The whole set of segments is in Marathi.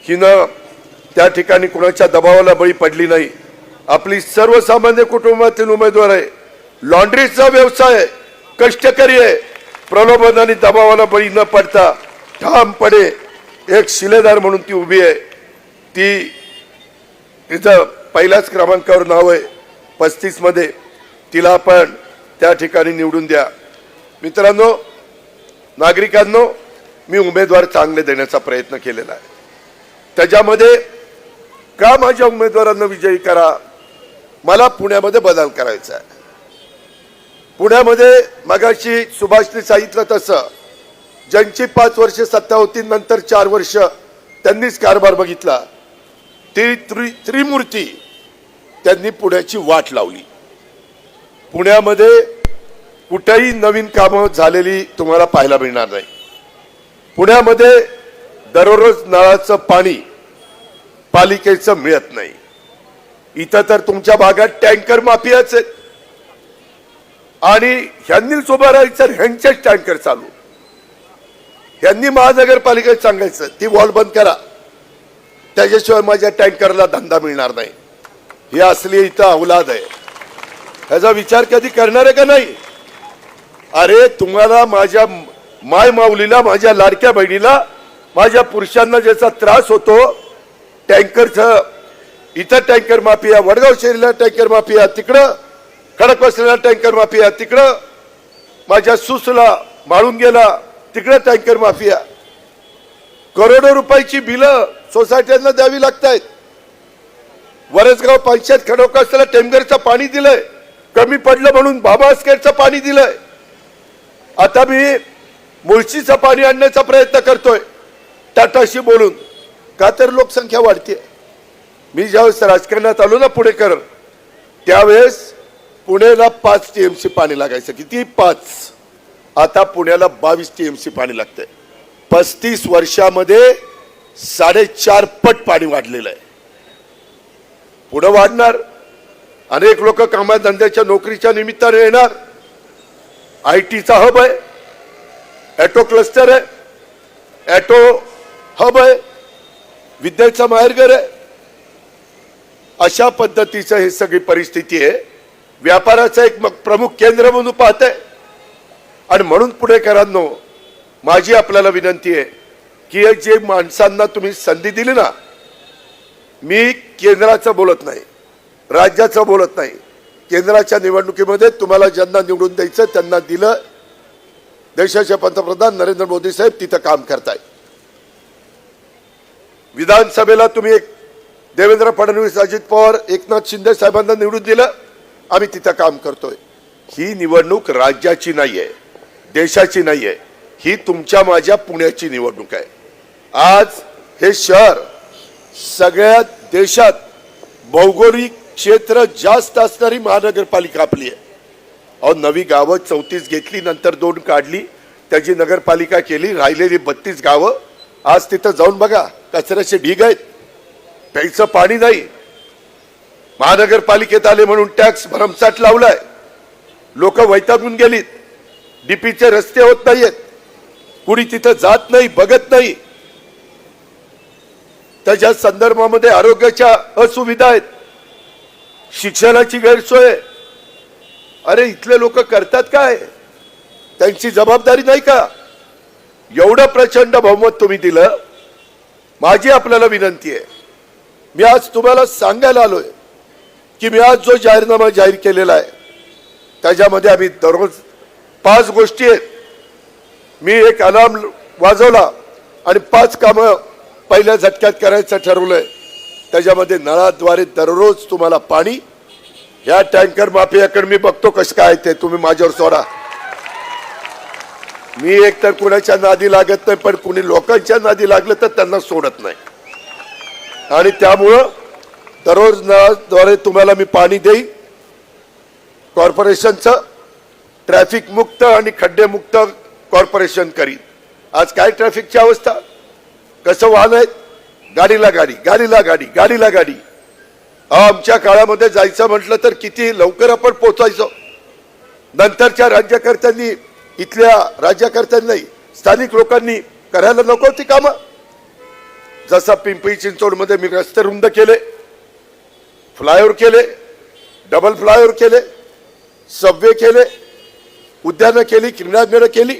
हिनं त्या ठिकाणी कोणाच्या दबावाला बळी पडली नाही। आपली सर्वसामान्य कुटुंबातील उमेदवार आहे, लॉन्ड्रीचा व्यवसाय आहे, कष्टकरी आहे, प्रलोभन आणि दबावाला बळी न पडता ठामपणे एक शिलेदार म्हणून ती उभी आहे। ती तिचं पहिल्याच क्रमांकावर नाव आहे 35 मध्ये। तिला आपण त्या ठिकाणी निवडून द्या। मित्रांनो, नागरिकांनो, मी उमेदवार चांगले देण्याचा प्रयत्न केलेला आहे। त्याच्यामध्ये का माझ्या उमेदवारांना विजयी करा, मला पुण्यामध्ये बदल करायचा आहे। पुण्यामध्ये मगाशी सुभाषने सांगितलं तसं ज्यांची 5 वर्ष सत्ता होती, नंतर 4 वर्ष त्यांनीच कारभार बघितला, ती त्रिमूर्ती त्यांनी पुण्याची वाट लावली। पुण्यामध्ये कुठेही नवीन कामं झालेली तुम्हाला पाहायला मिळणार नाही। पुण्यामध्ये दररोज नळाचं पाणी पालिकेचं मिळत नाही। इथं तर तुमच्या भागात टँकर माफियाच आहेत आणि ह्यांनीच उभं राहायचं, ह्यांचेच टँकर चालू। ह्यांनी महानगरपालिकेत सांगायचं ती वॉल बंद करा, त्याच्याशिवाय माझ्या टँकरला धंदा मिळणार नाही। ही असली इथं औलाद आहे, ह्याचा विचार कधी करणार आहे का नाही? अरे तुम्हाला, माझ्या माय माऊलीला, माझ्या लाडक्या बहिणीला, माझ्या पुरुषांना ज्याचा त्रास होतो टँकरचं, इथं टँकर माफिया, वडगाव शहरीला टँकर माफिया, तिकडं खडकवासला टँकर माफिया, तिकडं माझ्या सुसला माळून गेला, तिकडं टँकर माफिया। करोडो रुपयाची बिलं सोसायट्यांना द्यावी लागतात। वरसगाव पंचायत खडकवासला टेमघरचं पाणी दिलंय, कमी पडलं म्हणून बाबास्केरचं पाणी दिलंय। आता मी मुळशीचं पाणी आणण्याचा प्रयत्न करतोय टाटाशी बोलून, का तर लोकसंख्या वाढते। मी ज्यावेळेस राजकारणात आलो ना पुणेकर, त्यावेळेस पुण्याला 5 TMC पाणी लागायचं। किती? 5। आता पुण्याला 22 TMC पाणी लागतंय। 35 वर्षामध्ये 4.5 पट पाणी वाढलेलं आहे। पुढे वाढणार। अनेक लोक कामाधंद्याच्या नोकरीच्या निमित्ताने येणार। IT चा हब आहे, ॲटो क्लस्टर आहे, ॲटो हब आहे, विद्याचं माहेरघर आहे। अशा पद्धतीचं हे सगळी परिस्थिती आहे। व्यापाराचं एक प्रमुख केंद्र म्हणून पाहत आहे। आणि म्हणून पुणेकरांनो, माझी आपल्याला विनंती आहे की जे माणसांना तुम्ही संधी दिली ना, मी केंद्राचं बोलत नाही, राज्याचं बोलत नाही, केंद्राच्या निवडणुकीमध्ये तुम्हाला ज्यांना निवडून द्यायचं त्यांना दिलं। देशाचे पंतप्रधान नरेंद्र मोदी साहेब तिथं काम करतायत। विधानसभेला तुम्ही एक देवेंद्र फडणवीस, अजित पवार, एकनाथ शिंदे साहेबांना निवडून दिलं, आम्ही तिथं काम करतोय। ही निवडणूक राज्याची नाहीये, देशाची नाहीये, ही तुमच्या माझ्या पुण्याची निवडणूक आहे। आज हे शहर सगळ्या देशात भौगोलिक क्षेत्र जास्त असणारी महानगरपालिका आपली आहे। अहो, नवी गावं 34 घेतली, नंतर 2 काढली, त्याची नगरपालिका केली, राहिलेली 32 गावं आज तिथं जाऊन बघा, कचऱ्याचे ढीग आहेत, प्यायचं पाणी नाही। महानगरपालिकेत आले म्हणून टॅक्स भरमसाठ लावलाय, लोक वैतागून गेलीत, डीपीचे रस्ते होत नाहीयेत, कुणी तिथं जात नाही, बघत नाही। त्याच्या संदर्भामध्ये आरोग्याच्या असुविधा आहेत, शिक्षणाची गैरसोय। अरे इथले लोक करतात काय? त्यांची जबाबदारी नाही का? एवढं प्रचंड बहुमत तुम्ही दिलं। माझी आपल्याला विनंती आहे, मी आज तुम्हाला सांगायला आलोय की मी आज जो जाहीरनामा जाहीर केलेला आहे त्याच्यामध्ये आम्ही दररोज 5 गोष्टी आहेत। मी एक अलार्म वाजवला आणि 5 कामं पहिल्या झटक्यात करायचं ठरवलंय। त्याच्यामध्ये नळाद्वारे दररोज तुम्हाला पाणी, या टँकर माफियाकडे मी बघतो कसं काय ते, तुम्ही माझ्यावर सोडा। मी एक तर कुणाच्या नादी लागत नाही, पण कुणी लोकांच्या नादी लागलं तर त्यांना सोडत नाही। आणि त्यामुळं दररोज नळाद्वारे तुम्हाला मी पाणी देईन। कॉर्पोरेशनचं ट्रॅफिक मुक्त आणि खड्डे मुक्त कॉर्पोरेशन करीन। आज काय ट्रॅफिकची अवस्था, कसं वाहन आहेत, गाडीला गाडी, गाडीला गाडी, गाडीला गाडी। आमच्या काळामध्ये जायचं म्हटलं तर किती लवकर आपण पोहोचायचो। नंतरच्या राज्यकर्त्यांनी, इथल्या राज्यकर्त्यांनी, स्थानिक लोकांनी करायला नको ती कामं। जसा पिंपरी चिंचवडमध्ये मी रस्ते रुंद केले, फ्लायओव्हर केले, डबल फ्लायओव्हर केले, सबवे केले, उद्यानं केली, क्रीडांगणं केली,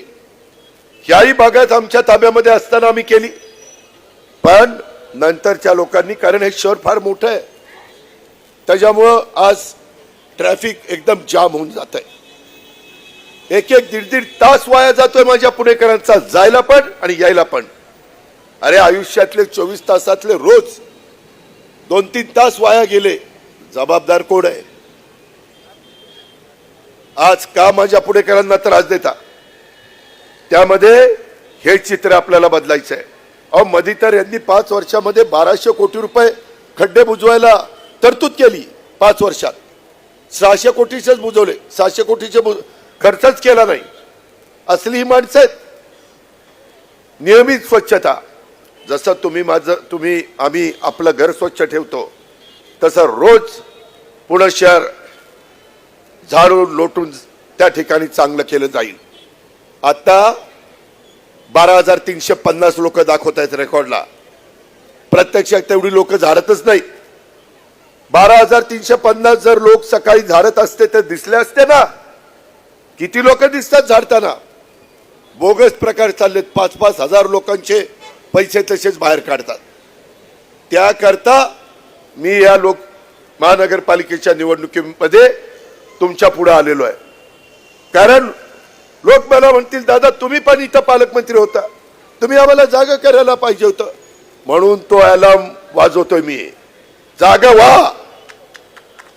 याही भागात आमच्या ताब्यामध्ये असताना आम्ही केली. पण नंतरच्या लोकांनी, कारण हे शहर फार मोठं आहे, त्याच्यामुळं आज ट्रॅफिक एकदम जाम होऊन जात आहे. एक दीड तास वाया जातोय माझ्या पुणेकरांचा, जायला पण आणि यायला पण. अरे आयुष्यातले 24 तासातले रोज 2-3 तास वाया गेले, जबाबदार कोण आहे? आज का माझ्या पुणेकरांना त्रास देता? त्यामध्ये हे चित्र आपल्याला बदलायचं आहे. अहो मधी तर यांनी 5 वर्षामध्ये 1200 कोटी रुपये खड्डे बुजवायला तरतूद केली. 5 वर्षात 600 कोटीचेच बुजवले, 600 कोटीचे खर्चच केला नाही. असली ही माणसं आहेत. नियमित स्वच्छता, जसं आम्ही आपलं घर स्वच्छ ठेवतो तसं रोज पुणे शहर झाडून लोटून त्या ठिकाणी चांगलं केलं जाईल. आता 12,350 लोक दाखवत आहेत रेकॉर्डला, प्रत्यक्षात तेवढी लोक झाडतच नाही. 12,350 जर लोक सकाळी झाडत असते तर दिसले असते ना. किती लोक दिसतात झाडताना? बोगस प्रकार चाललेत. 5-5 हजार लोकांचे पैसे तसेच बाहेर काढतात. त्याकरता मी या महानगरपालिकेच्या निवडणुकीमध्ये तुमच्या पुढे आलेलो आहे. कारण लोक मला म्हणतील, दादा तुम्ही पण इथं पालकमंत्री होता, तुम्ही आम्हाला जागा करायला पाहिजे होतं. म्हणून तो अलार्म वाजवतोय मी, जागा व्हा.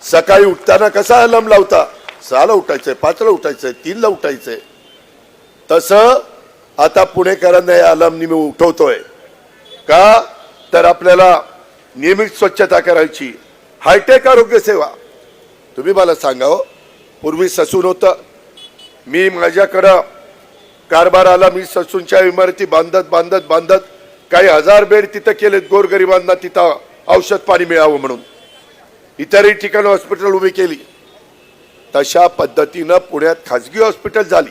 सकाळी उठताना कसा अलार्म लावता? 6ला उठायचंय, 5ला उठायचंय, 3ला उठायचंय. तसं आता पुणेकरांना या अलार्मनी मी उठवतोय. का तर आपल्याला नियमित स्वच्छता करायची. हायटेक आरोग्य सेवा, तुम्ही मला सांगा हो, पूर्वी ससून होतं. मी माझ्याकडं कारभार आला, मी ससूनच्या इमारती बांधत काही 1000 बेड तिथं केलेत गोरगरिबांना, तिथं औषध पाणी मिळावं म्हणून. इतरही ठिकाणी हॉस्पिटल उभी केली. तशा पद्धतीनं पुण्यात खाजगी हॉस्पिटल झाली.